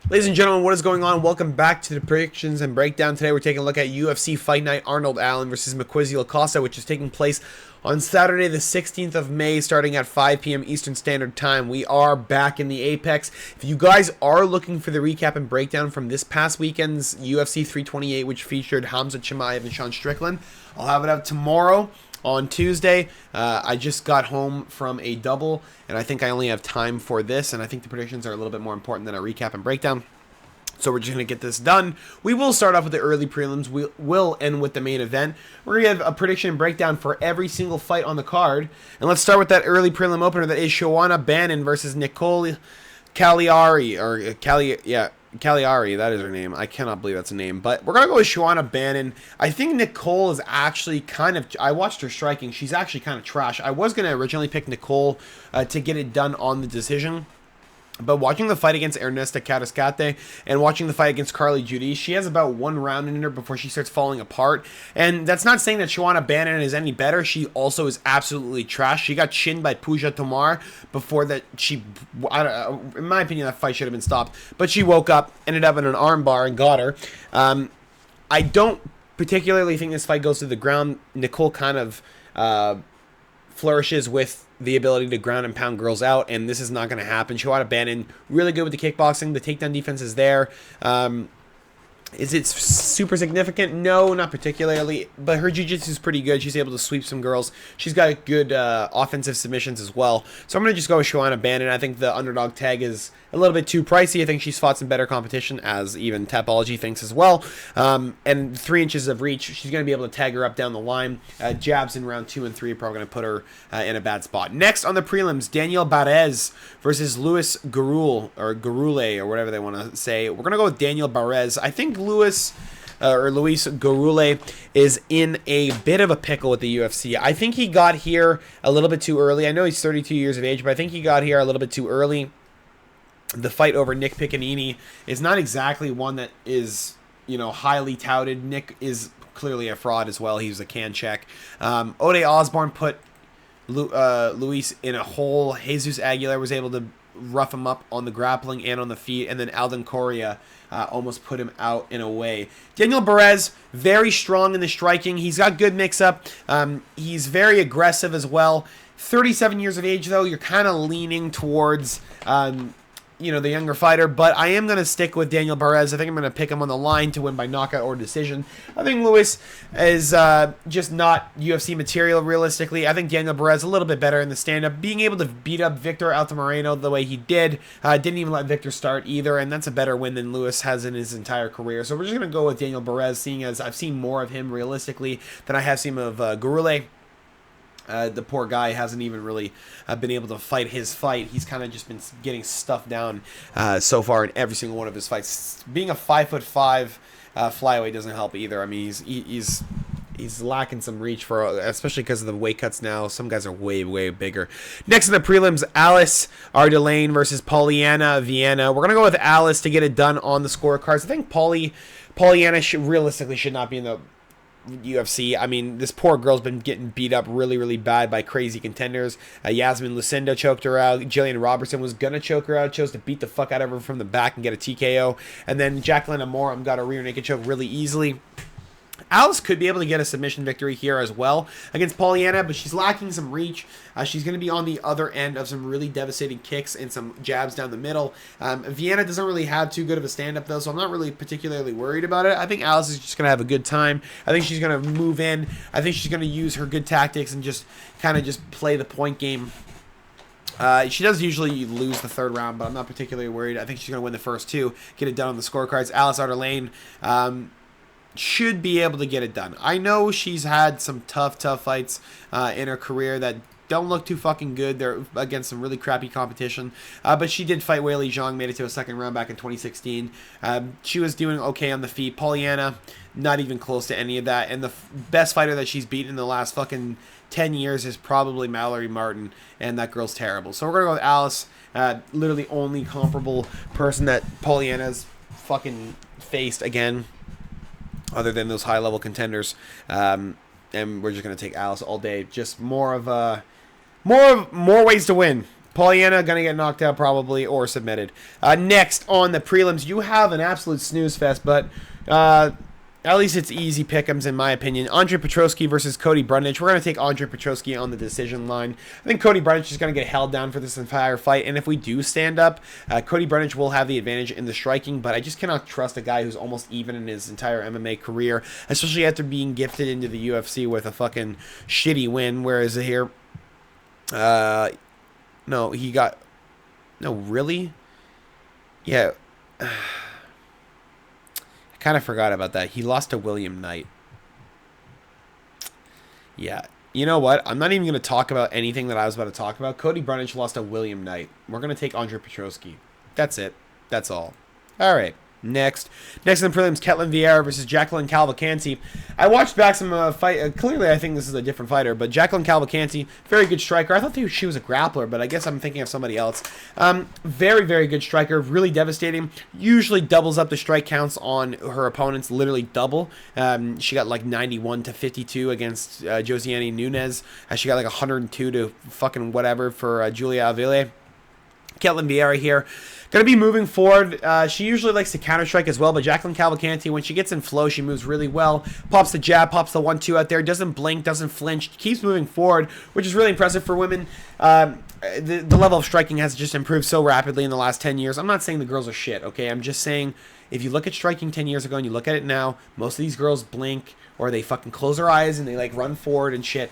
Ladies and gentlemen, what is going on? Welcome back to the predictions and breakdown. Today we're taking a look at UFC Fight Night Arnold Allen versus Melquizael Costa, which is taking place on Saturday the 16th of May starting at 5 p.m. Eastern Standard Time. We are back in the Apex. If you guys are looking for the recap and breakdown from this past weekend's UFC 328, which featured Hamza Chimaev and Sean Strickland, I'll have it out tomorrow. On Tuesday, I just got home from a double, and I think I only have time for this, and I think the predictions are a little bit more important than a recap and breakdown. So we're just going to get this done. We will start off with the early prelims. We will end with the main event. We're going to have a prediction and breakdown for every single fight on the card. And let's start with that early prelim opener that is Joanna Bannon versus Nicole Cagliari, Cagliari, that is her name. I cannot believe that's a name. But we're going to go with Joanna Bannon. I think Nicole is actually kind of... I watched her striking. She's actually kind of trash. I was going to originally pick Nicole to get it done on the decision. But watching the fight against Ernesta Carrascate and watching the fight against Carly Judy, she has about one round in her before she starts falling apart. And that's not saying that Joanna Bannon is any better. She also is absolutely trash. She got chinned by Pooja Tomar before that. In my opinion, that fight should have been stopped. But she woke up, ended up in an armbar, and got her. I don't particularly think this fight goes to the ground. Nicole kind of flourishes with the ability to ground and pound girls out, and this is not going to happen. Joanna Bannon, really good with the kickboxing. The takedown defense is there. Is it super significant? No, not particularly, but her jiu-jitsu is pretty good. She's able to sweep some girls. She's got good offensive submissions as well. So I'm going to just go with Joanna Bannon. I think the underdog tag is a little bit too pricey. I think she's fought some better competition, as even Tapology thinks as well. And 3 inches of reach, she's going to be able to tag her up down the line. Jabs in round 2 and 3 are probably going to put her in a bad spot. Next on the prelims, Daniel Barez versus Luis Garule, or whatever they want to say. We're going to go with Daniel Barez. I think Luis Garule is in a bit of a pickle with the UFC. I think he got here a little bit too early. I know he's 32 years of age, but I think he got here a little bit too early. The fight over Nick Piccinini is not exactly one that is, highly touted. Nick is clearly a fraud as well. He's a can check. Ode Osborne put Luis in a hole. Jesus Aguilar was able to rough him up on the grappling and on the feet, and then Alden Correa almost put him out in a way. Daniel Barez, very strong in the striking. He's got good mix-up. He's very aggressive as well. 37 years of age, though. You're kind of leaning towards... the younger fighter, but I am going to stick with Daniel Barez. I think I'm going to pick him on the line to win by knockout or decision. I think Luis is just not UFC material, realistically. I think Daniel Barez a little bit better in the stand-up. Being able to beat up Victor Altamirano the way he did, didn't even let Victor start either, and that's a better win than Luis has in his entire career. So we're just going to go with Daniel Barez, seeing as I've seen more of him realistically than I have seen of Garule. The poor guy hasn't even really been able to fight his fight. He's kind of just been getting stuffed down so far in every single one of his fights. Being a 5'5" flyweight doesn't help either. I mean, he's lacking some reach especially because of the weight cuts now. Some guys are way bigger. Next in the prelims, Alice Ardelaine versus Polyana Viana. We're gonna go with Alice to get it done on the scorecards. I think Polyana realistically should not be in the UFC. I mean, this poor girl's been getting beat up really bad by crazy contenders. Yasmin Lucinda choked her out. Jillian Robertson was gonna choke her out, chose to beat the fuck out of her from the back and get a TKO. And then Jacqueline Amorim got a rear naked choke really easily. Alice could be able to get a submission victory here as well against Polyana, but she's lacking some reach. She's going to be on the other end of some really devastating kicks and some jabs down the middle. Vienna doesn't really have too good of a stand-up, though, so I'm not really particularly worried about it. I think Alice is just going to have a good time. I think she's going to move in. I think she's going to use her good tactics and just kind of just play the point game. She does usually lose the third round, but I'm not particularly worried. I think she's going to win the first 2, get it done on the scorecards. Alice Ardelaine should be able to get it done. I know she's had some tough fights in her career that don't look too fucking good. They're against some really crappy competition. But she did fight Weili Zhang, made it to a second round back in 2016. She was doing okay on the feet. Polyana, not even close to any of that. And the best fighter that she's beaten in the last fucking 10 years is probably Mallory Martin, and that girl's terrible. So we're going to go with Alice. Literally only comparable person that Polyana's fucking faced again, other than those high-level contenders, and we're just gonna take Alice all day. Just more ways to win. Polyana going to get knocked out probably or submitted. Next on the prelims, you have an absolute snooze fest, but at least it's easy pick'ems in my opinion. Andre Petroski versus Cody Brundage. We're going to take Andre Petroski on the decision line. I think Cody Brundage is going to get held down for this entire fight, and if we do stand up, Cody Brundage will have the advantage in the striking, but I just cannot trust a guy who's almost even in his entire MMA career, especially after being gifted into the UFC with a fucking shitty win, whereas here, no, he got, no, really? Yeah, kind of forgot about that. He lost to William Knight. Yeah. You know what? I'm not even going to talk about anything that I was about to talk about. Cody Brundage lost to William Knight. We're going to take Andre Petroski. That's it. That's all. All right. Next in the prelims, Ketlin Vieira versus Jacqueline Cavalcanti. I watched back some fight. Clearly, I think this is a different fighter, but Jacqueline Cavalcanti, very good striker. I thought she was a grappler, but I guess I'm thinking of somebody else. Very, very good striker. Really devastating. Usually doubles up the strike counts on her opponents. Literally double. She got like 91 to 52 against Josiane Nunes. She got like 102 to fucking whatever for Julia Avila. Ketlin Vieira here. Going to be moving forward. She usually likes to counter-strike as well, but Jacqueline Cavalcanti, when she gets in flow, she moves really well. Pops the jab, pops the 1-2 out there, doesn't blink, doesn't flinch, keeps moving forward, which is really impressive for women. The level of striking has just improved so rapidly in the last 10 years. I'm not saying the girls are shit, okay? I'm just saying if you look at striking 10 years ago and you look at it now, most of these girls blink or they fucking close their eyes and they like run forward and shit.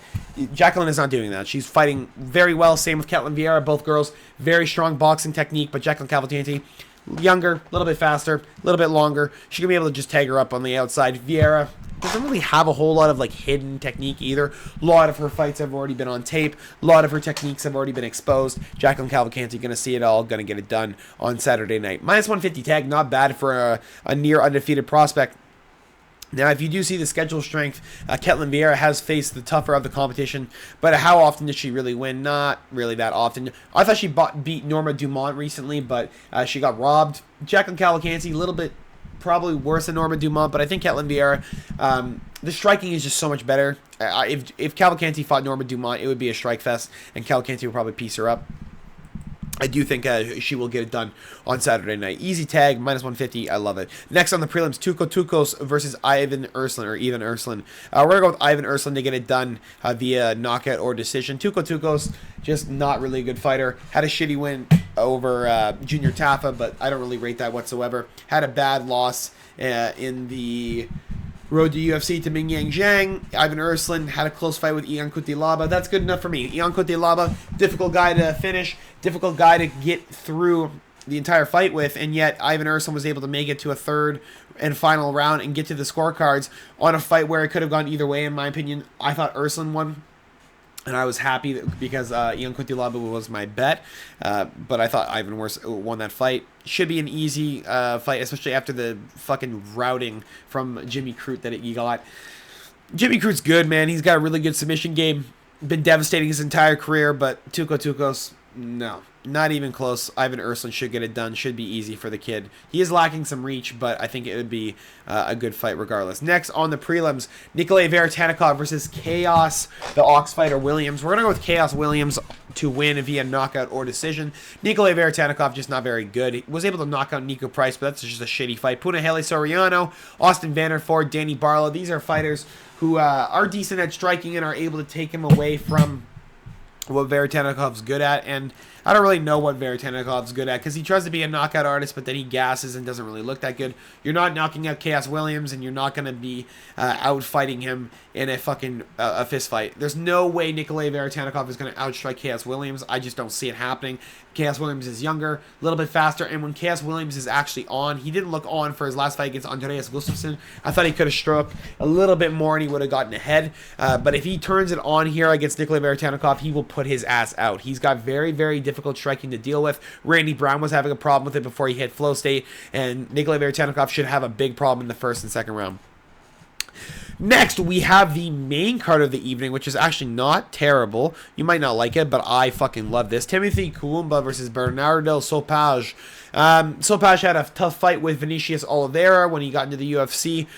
Jacqueline is not doing that. She's fighting very well. Same with Ketlin Vieira. Both girls, very strong boxing technique, but Jacqueline Cavalcanti, younger, a little bit faster, a little bit longer. She can be able to just tag her up on the outside. Vieira doesn't really have a whole lot of like hidden technique either. A lot of her fights have already been on tape. A lot of her techniques have already been exposed. Jacqueline Cavalcanti going to see it all, going to get it done on Saturday night. Minus 150 tag, not bad for a near undefeated prospect. Now, if you do see the schedule strength, Ketlin Vieira has faced the tougher of the competition, but how often did she really win? Not really that often. I thought she beat Norma Dumont recently, but she got robbed. Jacqueline Cavalcanti, a little bit probably worse than Norma Dumont, but I think Ketlin Vieira, the striking is just so much better. If Cavalcanti fought Norma Dumont, it would be a strike fest, and Cavalcanti would probably piece her up. I do think she will get it done on Saturday night. Easy tag, minus 150. I love it. Next on the prelims, Tuco Tucos versus Ivan Erslan, or Ivan Erslan. We're going to go with Ivan Erslan to get it done via knockout or decision. Tuco Tucos, just not really a good fighter. Had a shitty win over Junior Taffa, but I don't really rate that whatsoever. Had a bad loss in the road to UFC to Ming Yang Zhang. Ivan Erslan had a close fight with Ion Cutelaba. That's good enough for me. Ion Cutelaba, difficult guy to finish, difficult guy to get through the entire fight with, and yet Ivan Erslan was able to make it to a third and final round and get to the scorecards on a fight where it could have gone either way, in my opinion. I thought Erslan won, and I was happy because Ion Cutelaba was my bet, but I thought Ivan won that fight. Should be an easy fight, especially after the fucking routing from Jimmy Crute that he got. Jimmy Crute's good, man. He's got a really good submission game. Been devastating his entire career, but Tuco Tucos, no. Not even close. Ivan Erslan should get it done. Should be easy for the kid. He is lacking some reach, but I think it would be a good fight regardless. Next on the prelims, Nikolay Veretanikov versus Chaos, the Ox fighter Williams. We're going to go with Chaos Williams to win via knockout or decision. Nikolay Veretanikov just not very good. He was able to knock out Nico Price, but that's just a shitty fight. Punahele Soriano, Austin Vanderford, Danny Barlow. These are fighters who are decent at striking and are able to take him away from what Veretanikov's good at, and I don't really know what Veretanikov's good at because he tries to be a knockout artist, but then he gasses and doesn't really look that good. You're not knocking out Chaos Williams, and you're not going to be out fighting him in a fucking a fist fight. There's no way Nikolay Veretanikov is going to outstrike Chaos Williams. I just don't see it happening. Chaos Williams is younger, a little bit faster, and when Chaos Williams is actually on, he didn't look on for his last fight against Andreas Gustafsson. I thought he could have struck a little bit more and he would have gotten ahead, but if he turns it on here against Nikolay Veretanikov, he will put his ass out. He's got very, very difficult striking to deal with. Randy Brown was having a problem with it before he hit flow state, and Nikolay Veretanikov should have a big problem in the first and second round. Next, we have the main card of the evening, which is actually not terrible. You might not like it, but I fucking love this. Timothy Kawumba versus Bernardo Sopage. Sopage had a tough fight with Vinicius Oliveira when he got into the UFC.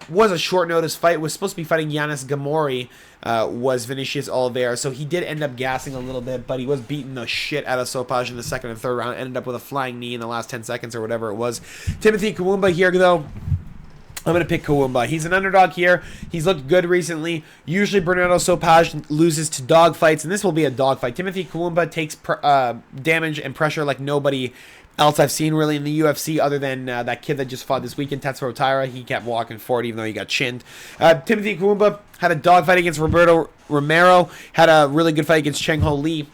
Was a short notice fight. Was supposed to be fighting Yanis Gamori. Was Vinicius Oliveira. So he did end up gassing a little bit, but he was beating the shit out of Sopage in the second and third round. Ended up with a flying knee in the last 10 seconds or whatever it was. Timothy Kawumba here, though. I'm going to pick Kawumba. He's an underdog here. He's looked good recently. Usually Bernardo Sopage loses to dog fights, and this will be a dog fight. Timothy Kawumba takes damage and pressure like nobody else I've seen really in the UFC other than that kid that just fought this weekend, Tetsuro Taira. He kept walking forward even though he got chinned. Timothy Kawumba had a dog fight against Roberto Romero. Had a really good fight against Cheng Ho Lee.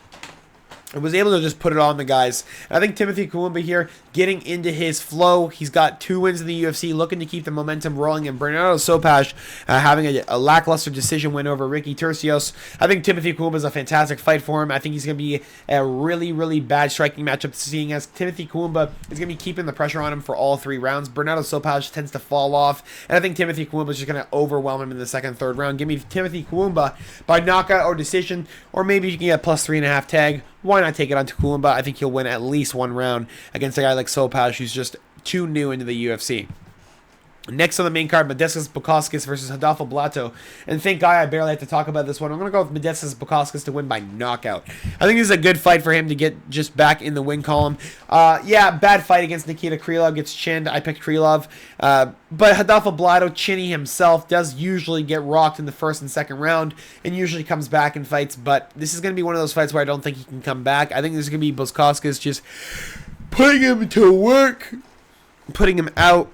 And was able to just put it on the guys. I think Timothy Kawumba here, getting into his flow. He's got 2 wins in the UFC, looking to keep the momentum rolling. And Bernardo Sopage having a lackluster decision win over Ricky Tercios. I think Timothy Kawumba is a fantastic fight for him. I think he's going to be a really, really bad striking matchup, seeing as Timothy Kawumba is going to be keeping the pressure on him for all 3 rounds. Bernardo Sopage tends to fall off. And I think Timothy Kawumba is just going to overwhelm him in the second, third round. Give me Timothy Kawumba by knockout or decision. Or maybe you can get a +3.5 tag. Why not take it on to Kawumba? I think he'll win at least 1 round against a guy like Sopage, who's just too new into the UFC. Next on the main card, Modestas Bukauskas versus Rodolfo Blato. And thank God I barely have to talk about this one. I'm going to go with Modestas Bukauskas to win by knockout. I think this is a good fight for him to get just back in the win column. Yeah, bad fight against Nikita Krylov. Gets chinned. I picked Krylov. But Rodolfo Blato, chinny himself, does usually get rocked in the first and second round and usually comes back in fights. But this is going to be one of those fights where I don't think he can come back. I think this is going to be Bukauskas just putting him to work, putting him out,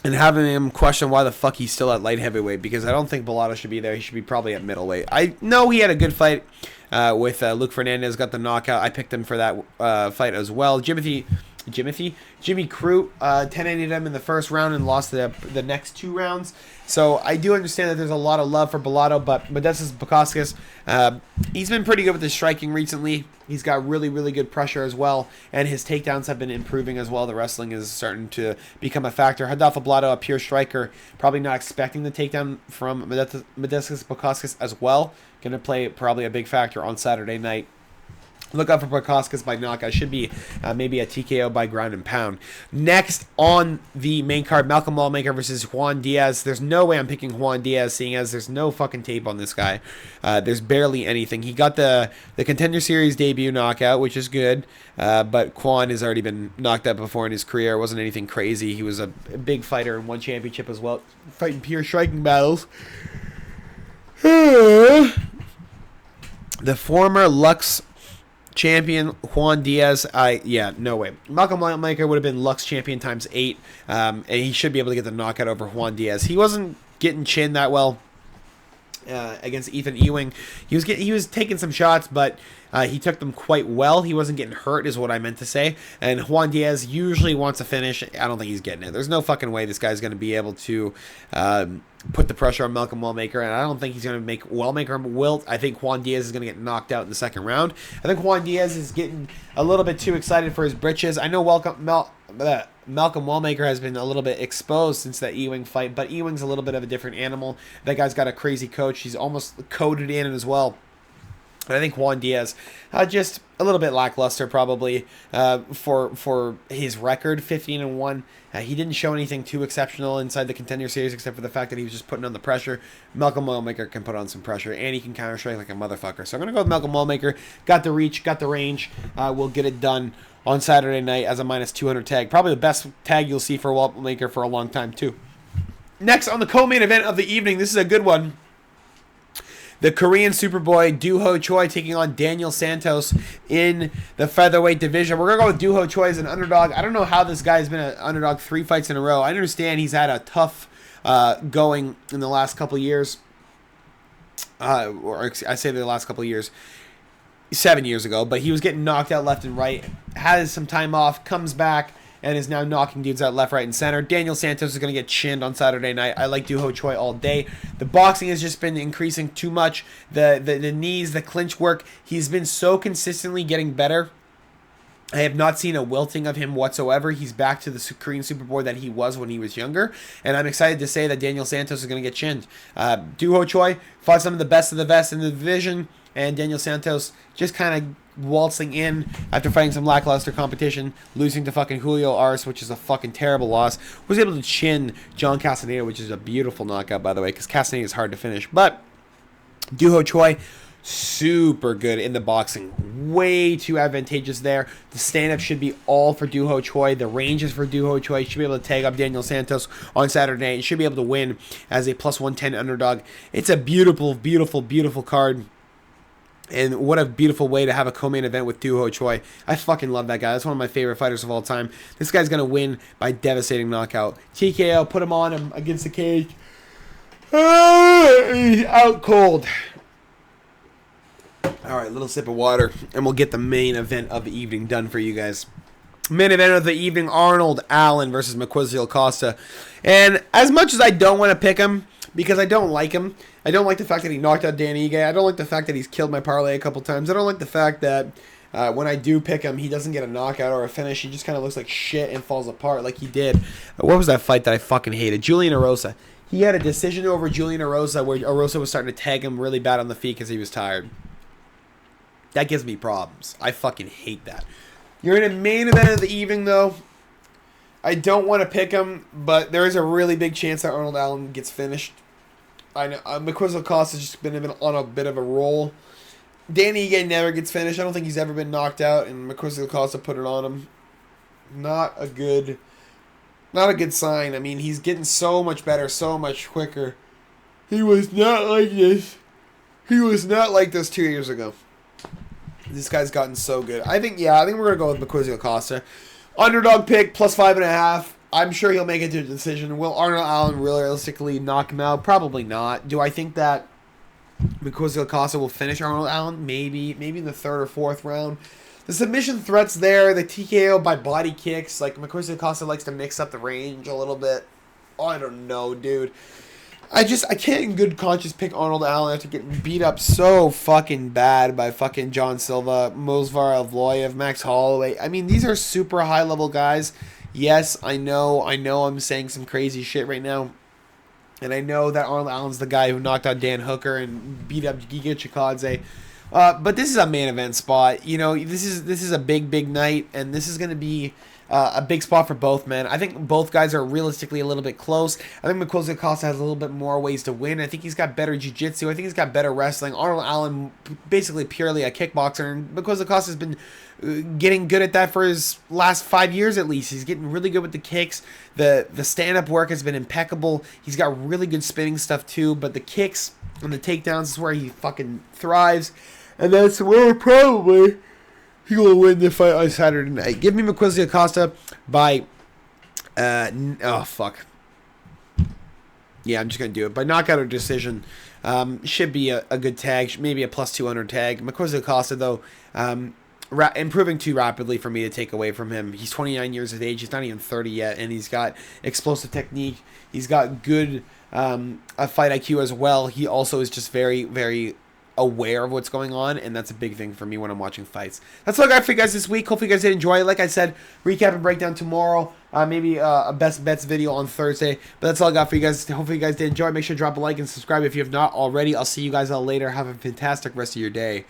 and having him question why the fuck he's still at light heavyweight, because I don't think Bellato should be there. He should be probably at middleweight. I know he had a good fight with Luke Fernandez, got the knockout. I picked him for that fight as well. Jimmy Crute 10-8'd him in the first round and lost the next 2 rounds. So I do understand that there's a lot of love for Bellato, but Modestas Bukauskas, he's been pretty good with his striking recently. He's got really, really good pressure as well, and his takedowns have been improving as well. The wrestling is starting to become a factor. Rodolfo Bellato, a pure striker, probably not expecting the takedown from Modestas Bukauskas as well. Going to play probably a big factor on Saturday night. Look out for Bukauskas by knockout. Should be maybe a TKO by ground and pound. Next on the main card, Malcolm Wallmaker versus Juan Diaz. There's no way I'm picking Juan Diaz, seeing as there's no fucking tape on this guy. There's barely anything. He got the Contender Series debut knockout, which is good. But Juan has already been knocked out before in his career. It wasn't anything crazy. He was a big fighter and won championship as well, fighting pure striking battles. The former Lux champion Juan Diaz, no way. Malcolm Wallmaker would have been Lux champion times 8, and he should be able to get the knockout over Juan Diaz. He wasn't getting chinned that well against Ethan Ewing. He was taking some shots, but he took them quite well. He wasn't getting hurt, is what I meant to say. And Juan Diaz usually wants a finish. I don't think he's getting it. There's no fucking way this guy's going to be able to put the pressure on Malcolm Wallmaker, and I don't think he's going to make Wallmaker wilt. I think Juan Diaz is going to get knocked out in the second round. I think Juan Diaz is getting a little bit too excited for his britches. I know Malcolm Wallmaker has been a little bit exposed since that Ewing fight, but Ewing's a little bit of a different animal. That guy's got a crazy coach. He's almost coded in as well. And I think Juan Diaz, just a little bit lackluster probably for his record, 15-1. He didn't show anything too exceptional inside the Contender Series except for the fact that he was just putting on the pressure. Malcolm Wallmaker can put on some pressure, and he can counter-strike like a motherfucker. So I'm going to go with Malcolm Wallmaker. Got the reach, got the range. We'll get it done on Saturday night as a -200 tag. Probably the best tag you'll see for Wallmaker for a long time, too. Next, on the co-main event of the evening, this is a good one. The Korean Superboy Doo-Ho Choi taking on Daniel Santos in the featherweight division. We're going to go with Doo-Ho Choi as an underdog. I don't know how this guy's been an underdog 3 fights in a row. I understand he's had a tough going in the last couple of years. Or I say the last couple of years. 7 years ago. But he was getting knocked out left and right. Has some time off. Comes back. And is now knocking dudes out left, right, and center. Daniel Santos is going to get chinned on Saturday night. I like Doo-Ho Choi all day. The boxing has just been increasing too much. The knees, the clinch work. He's been so consistently getting better. I have not seen a wilting of him whatsoever. He's back to the Korean superboy that he was when he was younger. And I'm excited to say that Daniel Santos is going to get chinned. Doo-Ho Choi fought some of the best in the division. And Daniel Santos just kind of waltzing in after fighting some lackluster competition, losing to fucking Julio Arce, which is a fucking terrible loss. Was able to chin John Castaneda, which is a beautiful knockout, by the way, because Castaneda is hard to finish. But Doo-Ho Choi, super good in the boxing. Way too advantageous there. The stand-up should be all for Doo-Ho Choi. The ranges for Doo-Ho Choi. Should be able to tag up Daniel Santos on Saturday night. Should be able to win as a plus 110 underdog. It's a beautiful, beautiful, beautiful card. And what a beautiful way to have a co-main event with Doo-Ho Choi. I fucking love that guy. That's one of my favorite fighters of all time. This guy's going to win by devastating knockout. TKO, put him on him against the cage. He's out cold. Alright, little sip of water, and we'll get the main event of the evening done for you guys. Main event of the evening, Arnold Allen versus Melquizael Costa. And as much as I don't want to pick him, because I don't like him, I don't like the fact that he knocked out Dan Ige, I don't like the fact that he's killed my parlay a couple times, I don't like the fact that when I do pick him, he doesn't get a knockout or a finish, he just kind of looks like shit and falls apart like he did. What was that fight that I fucking hated? Julian Erosa. He had a decision over Julian Erosa where Erosa was starting to tag him really bad on the feet because he was tired. That gives me problems. I fucking hate that. You're in a main event of the evening, though. I don't want to pick him, but there is a really big chance that Arnold Allen gets finished. I know Melquizael Costa's just been on a bit of a roll. Danny Ige never gets finished. I don't think he's ever been knocked out, and Melquizael Costa put it on him. Not a good sign. I mean, he's getting so much better, so much quicker. He was not like this. He was not like this 2 years ago. This guy's gotten so good. I think we're going to go with Melquizael Costa. Underdog pick, plus 5.5. I'm sure he'll make it to a decision. Will Arnold Allen realistically knock him out? Probably not. Do I think that Melquizael Costa will finish Arnold Allen? Maybe in the third or fourth round. The submission threats there, the TKO by body kicks. Like, Melquizael Costa likes to mix up the range a little bit. Oh, I don't know, dude. I can't in good conscience pick Arnold Allen after getting beat up so fucking bad by fucking John Silva, Movsar Evloev, Max Holloway. I mean, these are super high-level guys. Yes, I know I'm saying some crazy shit right now. And I know that Arnold Allen's the guy who knocked out Dan Hooker and beat up Giga Chikadze. But this is a main event spot. You know, this is a big night, and this is going to be a big spot for both men. I think both guys are realistically a little bit close. I think Melquizael Costa has a little bit more ways to win. I think he's got better jiu-jitsu. I think he's got better wrestling. Arnold Allen, basically purely a kickboxer, and Melquizael Costa has been getting good at that for his last 5 years at least. He's getting really good with the kicks. The stand-up work has been impeccable. He's got really good spinning stuff too, but the kicks and the takedowns is where he fucking thrives. And that's where probably he will win the fight on Saturday night. Give me Melquizael Costa by... oh, fuck. Yeah, I'm just going to do it. By knockout or decision. Should be a good tag. Maybe a plus 200 tag. Melquizael Costa, though, improving too rapidly for me to take away from him. He's 29 years of age. He's not even 30 yet. And he's got explosive technique. He's got good fight IQ as well. He also is just very, very aware of what's going on, and that's a big thing for me when I'm watching fights. That's all I got for you guys this week. Hopefully you guys did enjoy it. Like I said, recap and breakdown tomorrow. Maybe a best bets video on Thursday. But that's all I got for you guys. Hopefully you guys did enjoy. Make sure to drop a like and subscribe if you have not already. I'll see you guys all later. Have a fantastic rest of your day.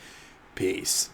Peace.